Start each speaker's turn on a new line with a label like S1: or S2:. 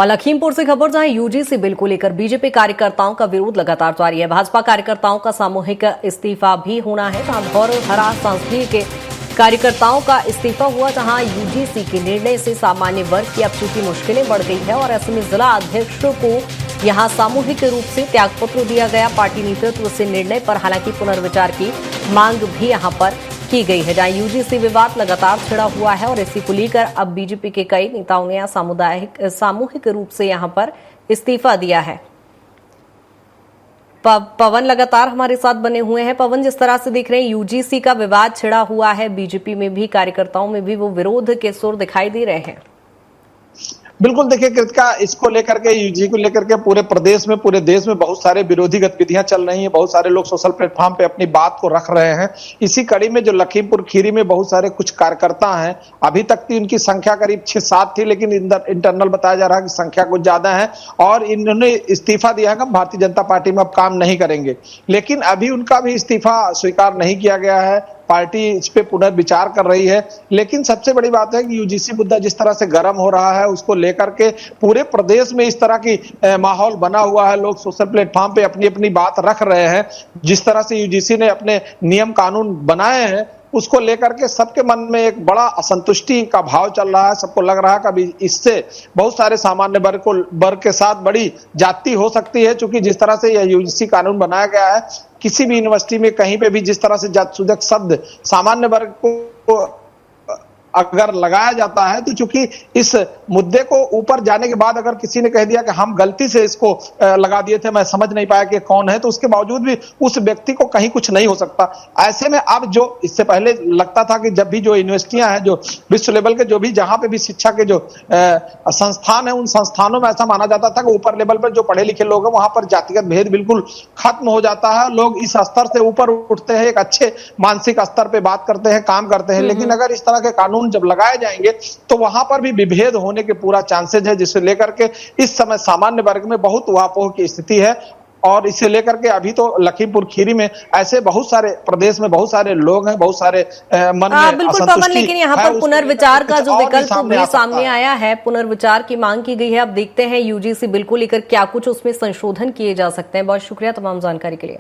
S1: और लखीमपुर से खबर, जहां यूजीसी बिल को लेकर बीजेपी कार्यकर्ताओं का विरोध लगातार जारी है। भाजपा कार्यकर्ताओं का सामूहिक इस्तीफा भी होना है। जहां धौरहरा संसदीय के कार्यकर्ताओं का इस्तीफा हुआ, जहां यूजीसी के निर्णय से सामान्य वर्ग की अब चूंकि मुश्किलें बढ़ गई है और ऐसे में जिला अध्यक्ष को यहां सामूहिक रूप से त्यागपत्र दिया गया। पार्टी नेतृत्व से निर्णय पर हालांकि पुनर्विचार की मांग भी यहां पर की गई है। जहां यूजीसी विवाद लगातार छिड़ा हुआ है और इसी को लेकर अब बीजेपी के कई नेताओं ने सामूहिक रूप से यहां पर इस्तीफा दिया है। पवन लगातार हमारे साथ बने हुए हैं। पवन, जिस तरह से देख रहे हैं यूजीसी का विवाद छिड़ा हुआ है, बीजेपी में भी कार्यकर्ताओं में भी वो विरोध के सुर दिखाई दे रहे हैं।
S2: बिल्कुल, देखिए कृतिका, इसको लेकर के यूजी को लेकर के पूरे प्रदेश में, पूरे देश में बहुत सारे विरोधी गतिविधियां चल रही हैं। बहुत सारे लोग सोशल प्लेटफॉर्म पे अपनी बात को रख रहे हैं। इसी कड़ी में जो लखीमपुर खीरी में बहुत सारे कुछ कार्यकर्ता हैं, अभी तक की उनकी संख्या करीब 6-7 थी, लेकिन इंटरनल बताया जा रहा है कि संख्या कुछ ज्यादा है और इन्होंने इस्तीफा दिया है कि भारतीय जनता पार्टी में अब काम नहीं करेंगे। लेकिन अभी उनका भी इस्तीफा स्वीकार नहीं किया गया है। पार्टी इस पे पुनर्विचार कर रही है। लेकिन सबसे बड़ी बात है कि यूजीसी मुद्दा जिस तरह से गर्म हो रहा है, उसको लेकर के पूरे प्रदेश में इस तरह की माहौल बना हुआ है। लोग सोशल प्लेटफॉर्म पे अपनी अपनी बात रख रहे हैं। जिस तरह से यूजीसी ने अपने नियम कानून बनाए हैं, उसको लेकर के सबके मन में एक बड़ा असंतुष्टि का भाव चल रहा है। सबको लग रहा है कि अभी इससे बहुत सारे सामान्य वर्ग के साथ बड़ी जाति हो सकती है। क्योंकि जिस तरह से यह यूजीसी कानून बनाया गया है, किसी भी यूनिवर्सिटी में कहीं पे भी जिस तरह से जातिसूचक शब्द सामान्य वर्ग को अगर लगाया जाता है, तो चूंकि इस मुद्दे को ऊपर जाने के बाद अगर किसी ने कह दिया कि हम गलती से इसको लगा दिए थे, मैं समझ नहीं पाया कि कौन है, तो उसके बावजूद भी उस व्यक्ति को कहीं कुछ नहीं हो सकता। ऐसे में अब जो इससे पहले लगता था कि जब भी जो यूनिवर्सिटियां हैं, जो विश्व लेवल के जो भी जहां पे भी शिक्षा के जो संस्थान है, उन संस्थानों में ऐसा माना जाता था कि ऊपर लेवल पर जो पढ़े लिखे लोग हैं, वहां पर जातिगत भेद बिल्कुल खत्म हो जाता है। लोग इस स्तर से ऊपर उठते हैं, एक अच्छे मानसिक स्तर पे बात करते हैं, काम करते हैं। लेकिन अगर इस तरह के कानून जब लगाए जाएंगे तो वहां पर भी विभेद होने के पूरा चांसेज है, जिसे लेकर के इस समय सामान्य वर्ग में बहुत उहापोह की स्थिति है। और इसे लेकर के अभी तो लखीमपुर खीरी में ऐसे बहुत सारे प्रदेश में बहुत सारे लोग हैं, बहुत सारे मन में
S1: बिल्कुल पवन, लेकिन यहाँ पर पुनर्विचार का जो विकल्प भी सामने आया है, पुनर्विचार की मांग की गई है। अब देखते हैं यूजीसी बिल को लेकर क्या कुछ उसमें संशोधन किए जा सकते हैं। बहुत शुक्रिया तमाम जानकारी के लिए।